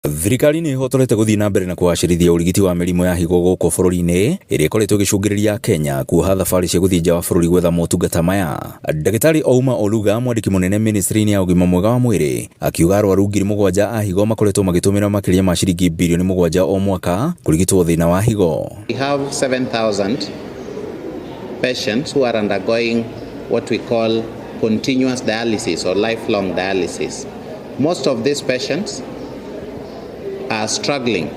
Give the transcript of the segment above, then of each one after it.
Thirikari nĩ ihotorete gũthiĩ na mbere na kũgacĩrithia ũrigiti wa mĩrimũ ya higo gũkũ bũrũri-inĩ ĩrĩa ĩkoretwo ĩgĩcũngĩrĩria Kenya kuoha thabarĩ cia gũthiĩ nja wa bũrũri gwetha motungata maya. Ndagĩtarĩ Ouma Oluga, mwandĩki mũnene ministry-inĩ ya ũgima mwega wa mwĩrĩ, akiuga arwaru 7,000 a higo makoretwo magĩtũmĩra makĩria ma ciringi bilioni 7 o mwaka kũrigitwo thĩna wa higo. We have 7,000 patients who are undergoing what we call continuous dialysis or lifelong dialysis. Most of these patients are struggling.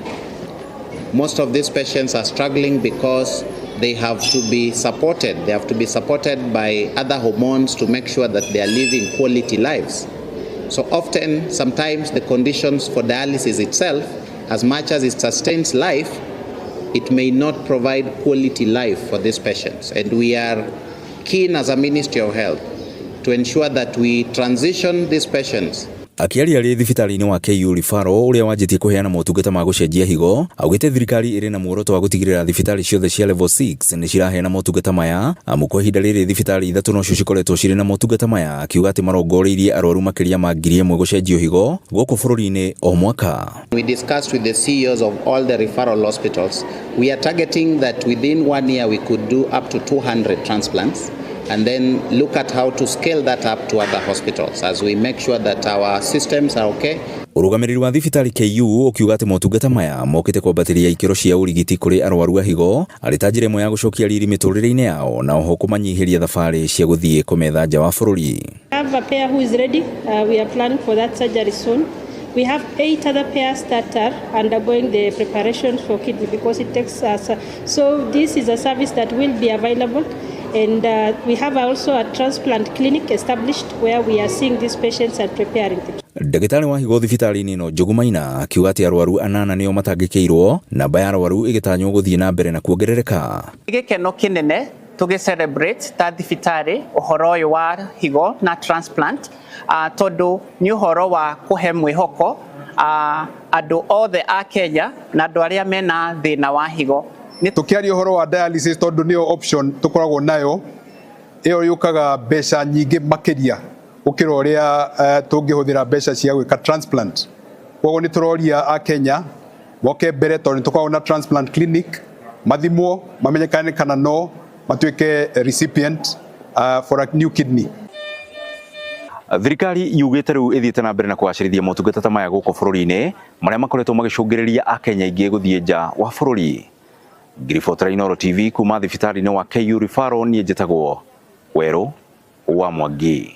Most of these patients are struggling because they have to be supported. They have to be supported by other hormones to make sure that they are living quality lives. So often, sometimes the conditions for dialysis itself, as much as it sustains life, it may not provide quality life for these patients. And we are keen as a Ministry of Health to ensure that we transition these patients. Akiaria rĩ thibitari-inĩ wa KUTRRH ũrĩa wanjĩtie kũheana motungata ma gũcenjia higo, augĩte thirikari ĩrĩ na muoroto wa gũtigĩrĩra thibitari ciothe cia level 6 nĩ ciraheana motungata maya, amu kwa ihinda rĩrĩ thibitari 3 nocio cikoretwo cirĩ na motungata maya, akiuga atĩ marongoreirie arwaru makĩria ma 1,000 gũcenjio higo gũkũ bũrũri-inĩ o mwaka. We discussed with the CEOs of all the referral hospitals. We are targeting that within 1 year we could do up to 200 transplants, and then look at how to scale that up to other hospitals as we make sure that our systems are okay. Ũrũgamĩrĩri wa thibitari KU ũkiuga atĩ motungata maya mokĩte kwambatĩria ikĩro cia ũrigiti kũrĩ arwaru a higo, arĩ ta njĩra ĩmwe ya gũcokia riri mĩtũrĩre-inĩ yao na oho kũmanyihĩria thabarĩ cia gũthiĩ kũmetha nja wa bũrũri. We have a pair who is ready. We are planning for that surgery soon. We have 8 other pairs that are undergoing the preparations for kidney because it takes us. So this is a service that will be available. And we have also a transplant clinic established where we are seeing these patients and preparing them. Ndagĩtarĩ wa higo thibitari-inĩ ĩno Njogu Maina akiuga atĩ arwaru 8 nĩo matangĩkĩirwo, namba ya arwaru ĩgĩtanywo gũthiĩ na mbere na kuongerereka. Gĩkeno kĩnene tũgĩ-celebrate ta thibitari ũhoro ũyũ wa higo na transplant, tondũ nĩ ũhoro wa kũhe mwĩhoko andũ othe a Kenya na andũ arĩa mena thĩna wa higo. Tukiaria ũhoro wa dialysis tondu niyo option tukoragwo nayo, iyo yukaga mbeca nyingĩ makĩria gũkĩra ũrĩa tũngĩhũthĩra mbeca cia gwĩka transplant. Koguo nĩ tũroria a Kenya moke mbere tondũ tukoragwo na transplant clinic, mathimwo mamenyekane kana no matuĩke recipient for a new kidney. Thirikari yugĩte rĩu ĩthiĩte na mbere na kũgacĩrithia motungata ta maya gũkũ bũrũri-inĩ marĩa makoretwo magĩcũngĩrĩria a Kenya aingĩ gũthiĩ nja wa bũrũri. Thibitari TV kuma thibitari-inĩ wa KUTRRH, niĩ njĩtagwo Werũ wa Mwangi.